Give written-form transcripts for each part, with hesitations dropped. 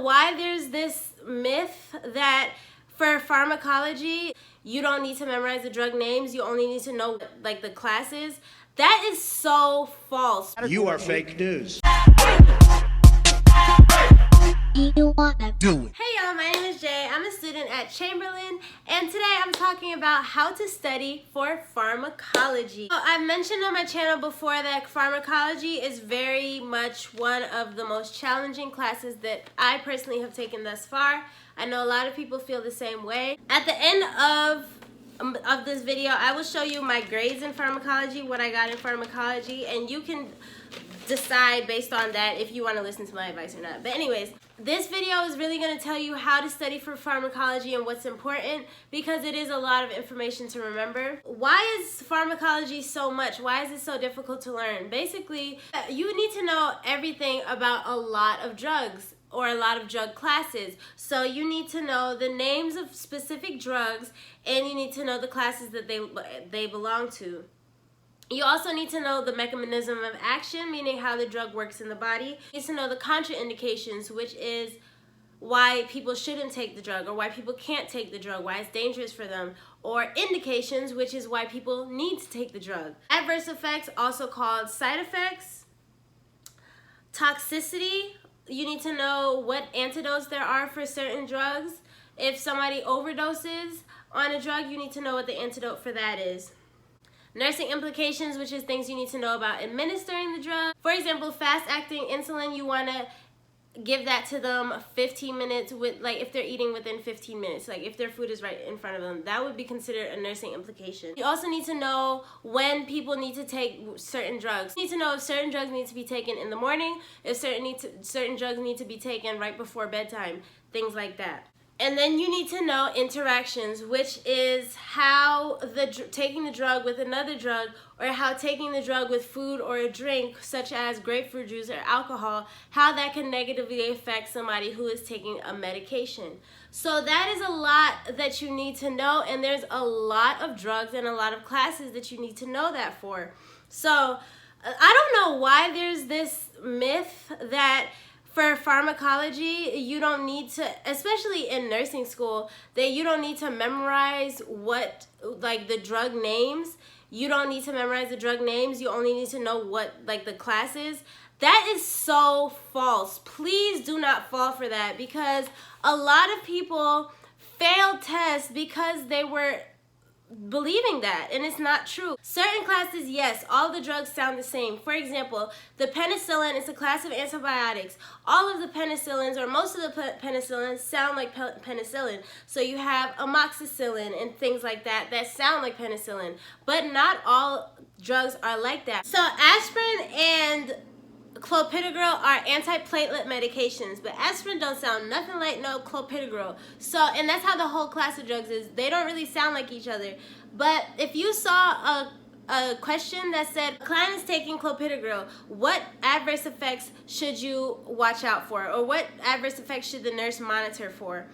why there's this myth that for pharmacology, you don't need to memorize the drug names. You only need to know like the classes. That is so false. You are fake news. You wanna do it. Hey y'all, my name is Jay. I'm a student at Chamberlain, and today I'm talking about how to study for pharmacology. So I've mentioned on my channel before that pharmacology is very much one of the most challenging classes that I personally have taken thus far. I know a lot of people feel the same way. At the end of this video, I will show you my grades in pharmacology, what I got in pharmacology, and you can decide based on that if you want to listen to my advice or not. But anyways, this video is really going to tell you how to study for pharmacology and what's important, because it is a lot of information to remember. Why is pharmacology so much? Why is it so difficult to learn? Basically, you need to know everything about a lot of drugs or a lot of drug classes. So you need to know the names of specific drugs, and you need to know the classes that they belong to. You also need to know the mechanism of action, meaning how the drug works in the body. You need to know the contraindications, which is why people shouldn't take the drug, or why people can't take the drug, why it's dangerous for them. Or indications, which is why people need to take the drug. Adverse effects, also called side effects. Toxicity, you need to know what antidotes there are for certain drugs. If somebody overdoses on a drug, you need to know what the antidote for that is. Nursing implications, which is things you need to know about administering the drug. For example, fast-acting insulin, you want to give that to them 15 minutes with, like, if they're eating within 15 minutes, like if their food is right in front of them, that would be considered a nursing implication. You also need to know when people need to take certain drugs. You need to know if certain drugs need to be taken in the morning, if certain drugs need to be taken right before bedtime, things like that. And then you need to know interactions, which is how taking the drug with another drug, or how taking the drug with food or a drink, such as grapefruit juice or alcohol, how that can negatively affect somebody who is taking a medication. So that is a lot that you need to know, and there's a lot of drugs and a lot of classes that you need to know that for. So I don't know why there's this myth that for pharmacology, you don't need to, especially in nursing school, that you don't need to memorize like the drug names. You don't need to memorize the drug names. You only need to know what like the classes. That is so false. Please do not fall for that, because a lot of people failed tests because they were believing that, and it's not true. Certain classes, yes, all the drugs sound the same. For example, the penicillin is a class of antibiotics. All of the penicillins, or most of the penicillins, sound like penicillin. So you have amoxicillin and things like that that sound like penicillin, but not all drugs are like that. So aspirin and clopidogrel are antiplatelet medications, but aspirin don't sound nothing like no clopidogrel. So, and that's how the whole class of drugs is. They don't really sound like each other. But if you saw a question that said, a client is taking clopidogrel, what adverse effects should you watch out for? Or what adverse effects should the nurse monitor for?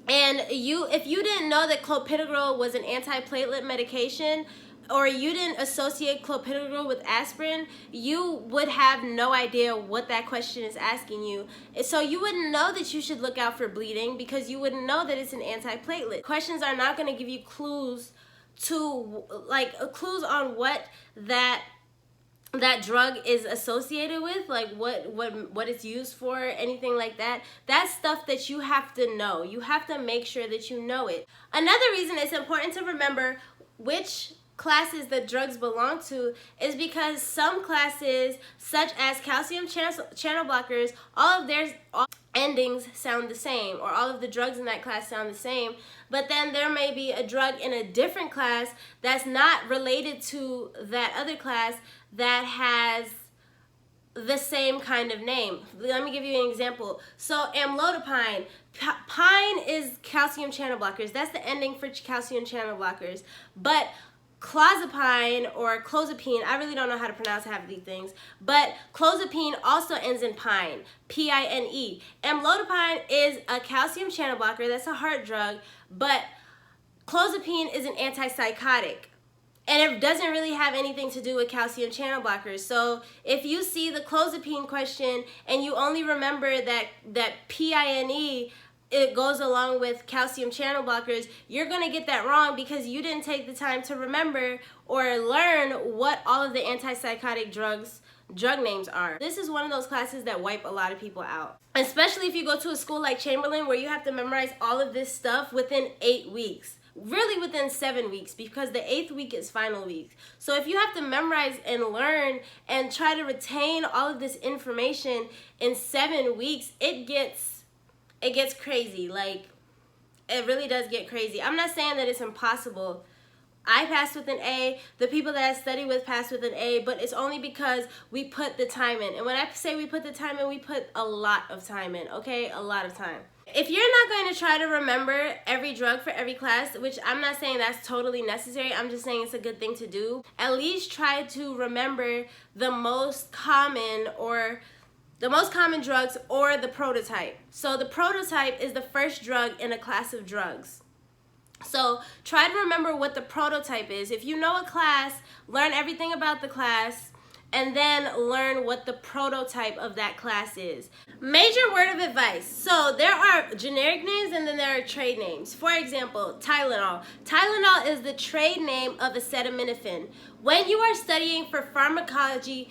And if you didn't know that clopidogrel was an antiplatelet medication, or you didn't associate clopidogrel with aspirin, you would have no idea what that question is asking you. So you wouldn't know that you should look out for bleeding, because you wouldn't know that it's an antiplatelet. Questions are not going to give you clues on what that drug is associated with, like what it's used for, anything like that. That's stuff that you have to know. You have to make sure that you know it. Another reason it's important to remember which classes that drugs belong to is because some classes, such as calcium channel blockers, all of their endings sound the same, or all of the drugs in that class sound the same, but then there may be a drug in a different class that's not related to that other class that has the same kind of name. Let me give you an example. So amlodipine, pine is calcium channel blockers. That's the ending for calcium channel blockers. But clozapine or clozapine, I really don't know how to pronounce half of these things, but clozapine also ends in pine, P-I-N-E. Amlodipine is a calcium channel blocker. That's a heart drug, but clozapine is an antipsychotic. And it doesn't really have anything to do with calcium channel blockers. So if you see the clozapine question and you only remember that PINE, it goes along with calcium channel blockers, you're going to get that wrong because you didn't take the time to remember or learn what all of the antipsychotic drug names are. This is one of those classes that wipe a lot of people out. Especially if you go to a school like Chamberlain where you have to memorize all of this stuff within 8 weeks. Really within 7 weeks, because the 8th week is final week. So if you have to memorize and learn and try to retain all of this information in 7 weeks, it gets crazy. Like, it really does get crazy. I'm not saying that it's impossible. I passed with an A. The people that I study with passed with an A, but it's only because we put the time in. And when I say we put the time in, we put a lot of time in, okay? A lot of time. If you're not going to try to remember every drug for every class, which I'm not saying that's totally necessary, I'm just saying it's a good thing to do, at least try to remember the most common drugs or the prototype. So the prototype is the first drug in a class of drugs. So try to remember what the prototype is. If you know a class, learn everything about the class, and then learn what the prototype of that class is. Major word of advice. So there are generic names and then there are trade names. For example, Tylenol. Tylenol is the trade name of acetaminophen. When you are studying for pharmacology,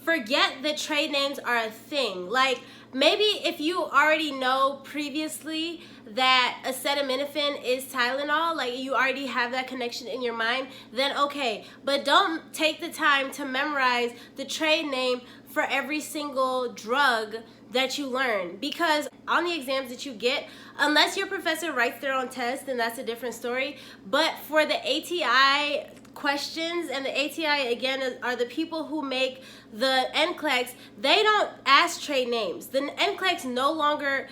forget that trade names are a thing. Like, maybe if you already know previously that acetaminophen is Tylenol, like you already have that connection in your mind, then okay. But don't take the time to memorize the trade name for every single drug that you learn, because on the exams that you get, unless your professor writes their own test, then that's a different story. But for the ATI questions, and the ATI again are the people who make the NCLEX, they don't ask trade names. The NCLEX no longer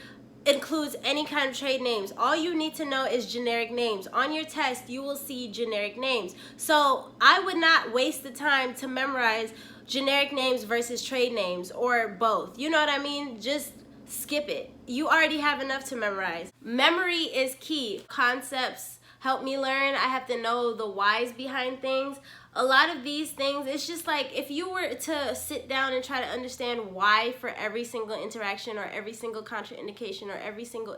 includes any kind of trade names. All you need to know is generic names. On your test, you will see generic names. So I would not waste the time to memorize generic names versus trade names, or both. You know what I mean? Just skip it. You already have enough to memorize. Memory is key. Concepts help me learn. I have to know the whys behind things. A lot of these things, it's just like if you were to sit down and try to understand why for every single interaction or every single contraindication or every single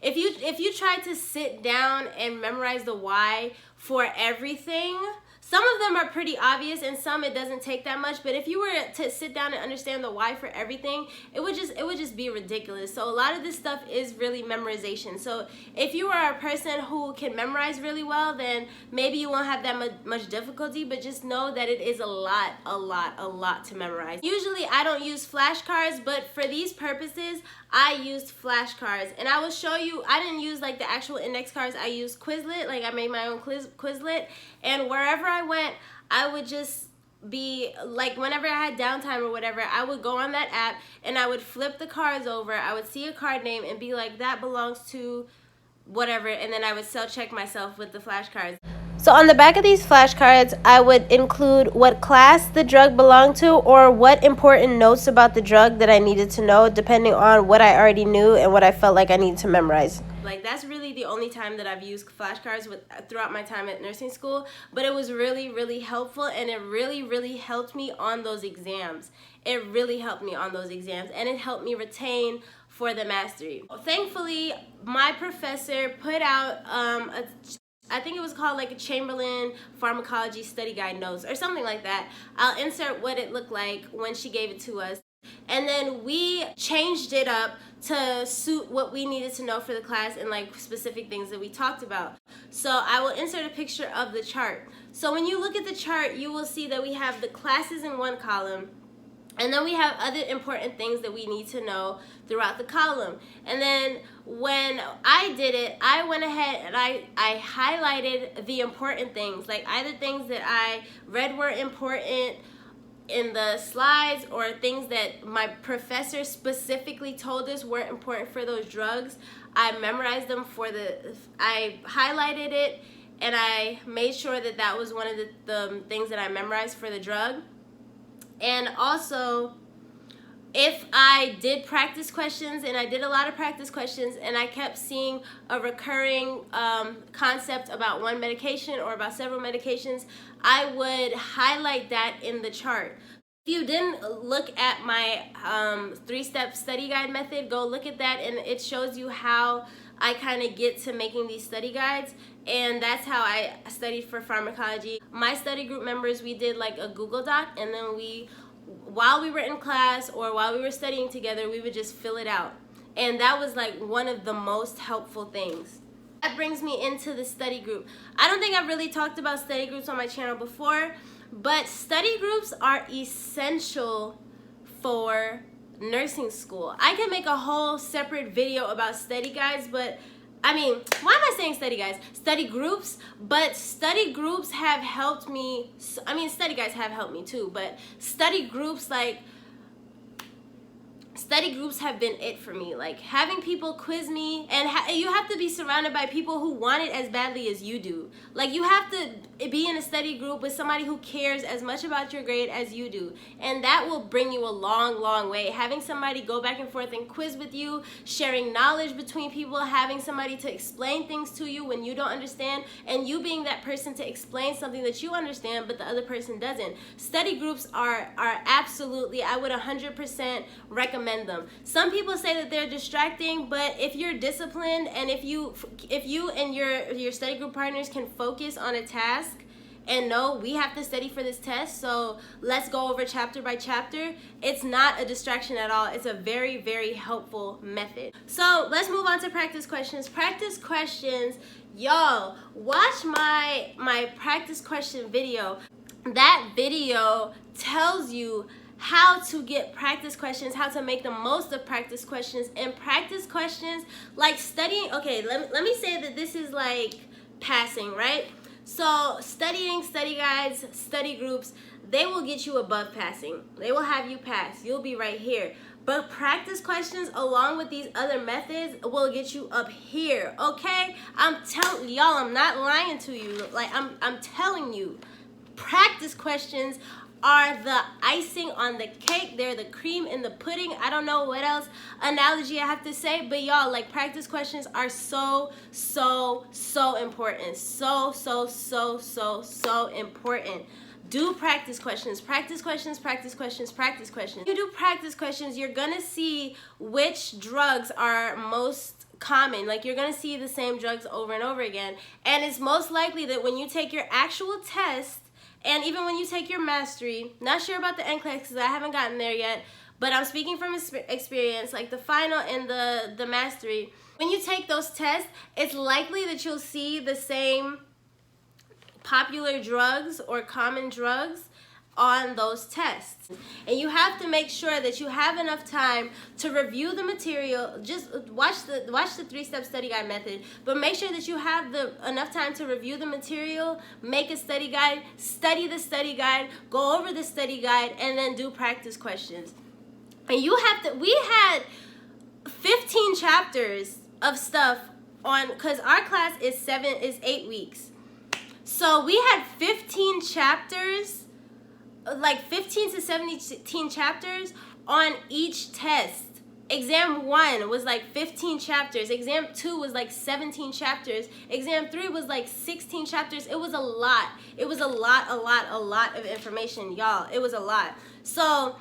if you try to sit down and memorize the why for everything, some of them are pretty obvious and some it doesn't take that much, but if you were to sit down and understand the why for everything, it would just be ridiculous. So a lot of this stuff is really memorization. So if you are a person who can memorize really well, then maybe you won't have that much difficulty, but just know that it is a lot to memorize. Usually I don't use flashcards, but for these purposes, I used flashcards, and I will show you. I didn't use like the actual index cards. I used Quizlet. Like, I made my own Quizlet, and wherever I went, I would just be like, whenever I had downtime or whatever, I would go on that app and I would flip the cards over. I would see a card name and be like, that belongs to whatever, and then I would check myself with the flashcards. So on the back of these flashcards, I would include what class the drug belonged to or what important notes about the drug that I needed to know, depending on what I already knew and what I felt like I needed to memorize. Like, that's really the only time that I've used flashcards throughout my time at nursing school, but it was really helpful, and it really helped me on those exams. It really helped me on those exams, and it helped me retain for the mastery. Thankfully, my professor put out I think it was called like a Chamberlain Pharmacology Study Guide Notes or something like that. I'll insert what it looked like when she gave it to us. And then we changed it up to suit what we needed to know for the class and like specific things that we talked about. So I will insert a picture of the chart. So when you look at the chart, you will see that we have the classes in one column, and then we have other important things that we need to know throughout the column. And then when I did it, I went ahead and I highlighted the important things, like either things that I read were important in the slides or things that my professor specifically told us were important for those drugs. I memorized them I highlighted it, and I made sure that that was one of the things that I memorized for the drug. And also, if I did practice questions, and I did a lot of practice questions, and I kept seeing a recurring concept about one medication or about several medications, I would highlight that in the chart. If you didn't look at my 3-step study guide method, go look at that, and it shows you how I kind of get to making these study guides. And that's how I studied for pharmacology. My study group members, we did like a Google Doc, and then while we were in class or while we were studying together, we would just fill it out. And that was like one of the most helpful things. That brings me into the study group. I don't think I've really talked about study groups on my channel before, but study groups are essential for nursing school. I can make a whole separate video about study guides, but why am I saying study guides? Study groups, but study groups have helped me. Study guides have helped me too, but study groups have been it for me. Like having people quiz me, and you have to be surrounded by people who want it as badly as you do. Like you have to be in a study group with somebody who cares as much about your grade as you do, and that will bring you a long, long way. Having somebody go back and forth and quiz with you, sharing knowledge between people, having somebody to explain things to you when you don't understand, and you being that person to explain something that you understand but the other person doesn't. Study groups are absolutely, I would 100% recommend them. Some people say that they're distracting, but if you're disciplined and if you and your study group partners can focus on a task and know we have to study for this test, so let's go over chapter by chapter, it's not a distraction at all. It's a very, very helpful method. So let's move on to practice questions. Practice questions, y'all, watch my practice question video. That video tells you how to get practice questions, how to make the most of practice questions. And practice questions, like studying, okay, let me say that this is like passing, right? So studying, study guides, study groups, they will get you above passing. They will have you pass. You'll be right here. But practice questions along with these other methods will get you up here, okay? I'm telling y'all, I'm not lying to you. Like I'm telling you, practice questions are the icing on the cake. They're the cream in the pudding. I don't know what else analogy I have to say, but y'all, like practice questions are so important. So important. Do practice questions. Practice questions, practice questions, practice questions. When you do practice questions, you're gonna see which drugs are most common. Like you're gonna see the same drugs over and over again. And it's most likely that when you take your actual test, and even when you take your mastery, not sure about the NCLEX because I haven't gotten there yet, but I'm speaking from experience, like the final and the mastery. When you take those tests, it's likely that you'll see the same popular drugs or common drugs on those tests. And you have to make sure that you have enough time to review the material. Just watch the 3-step study guide method, but make sure that you have enough time to review the material, make a study guide, study the study guide, go over the study guide, and then do practice questions. And you have to, we had 15 chapters of stuff on, because our class is 8 weeks. So we had 15 chapters, like 15 to 17 chapters on each test. Exam 1 was like 15 chapters. Exam 2 was like 17 chapters. Exam 3 was like 16 chapters. It was a lot. It was a lot of information, y'all. It was a lot. So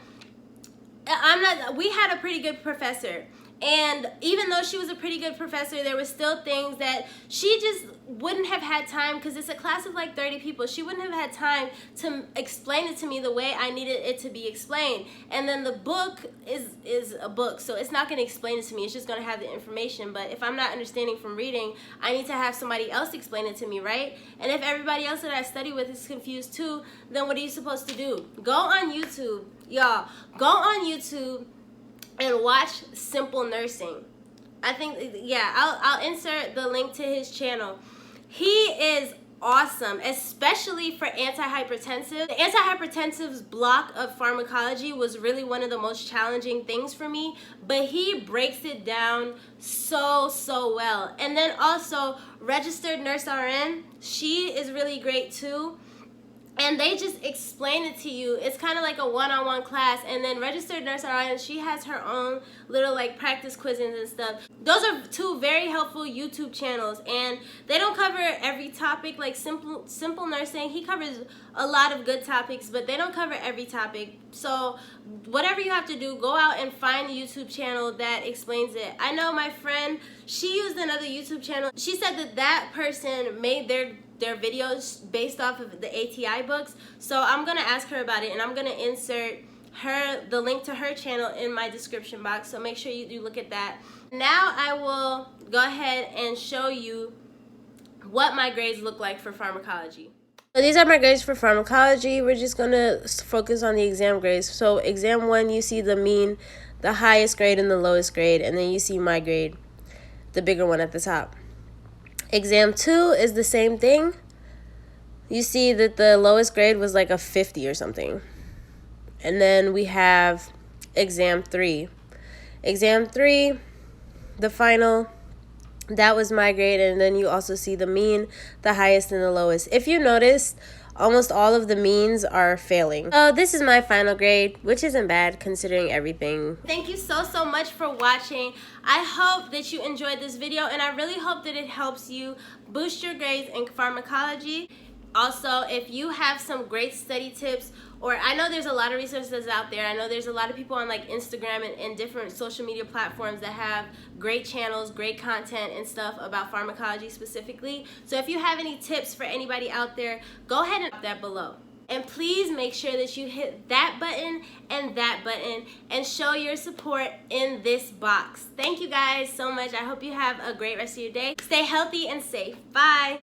we had a pretty good professor. And even though she was a pretty good professor, there were still things that she just wouldn't have had time, because it's a class of like 30 people. She wouldn't have had time to explain it to me the way I needed it to be explained. And then the book is a book, so it's not going to explain it to me. It's just going to have the information. But if I'm not understanding from reading, I need to have somebody else explain it to me, right? And if everybody else that I study with is confused too, then what are you supposed to do? Go on YouTube, y'all. Go on YouTube and watch Simple Nursing. I think, yeah, I'll insert the link to his channel. He is awesome, especially for antihypertensive. The antihypertensives block of pharmacology was really one of the most challenging things for me, but he breaks it down so well. And then also Registered Nurse RN, she is really great too. and they just explain it to you. It's kind of like a one-on-one class. And then Registered Nurse RN, she has her own little like practice quizzes and stuff. Those are two very helpful YouTube channels, and they don't cover every topic. Like Simple Nursing, he covers a lot of good topics, but they don't cover every topic. So whatever you have to do, go out and find a YouTube channel that explains it. I know my friend, she used another YouTube channel. She said that that person made their videos based off of the ATI books. So I'm gonna ask her about it, and I'm gonna insert the link to her channel in my description box, so make sure you do look at that. Now I will go ahead and show you what my grades look like for pharmacology. So these are my grades for pharmacology. We're just gonna focus on the exam grades. So exam 1, you see the mean, the highest grade and the lowest grade, and then you see my grade, the bigger one at the top. Exam 2 is the same thing. You see that the lowest grade was like a 50 or something. And then we have exam 3. Exam 3, the final, that was my grade, and then you also see the mean, the highest and the lowest. If you notice, almost all of the means are failing. So this is my final grade, which isn't bad considering everything. Thank you so much for watching. I hope that you enjoyed this video, and I really hope that it helps you boost your grades in pharmacology. Also, if you have some great study tips, or I know there's a lot of resources out there. I know there's a lot of people on like Instagram and different social media platforms that have great channels, great content and stuff about pharmacology specifically. So if you have any tips for anybody out there, go ahead and drop that below. And please make sure that you hit that button and show your support in this box. Thank you guys so much. I hope you have a great rest of your day. Stay healthy and safe. Bye.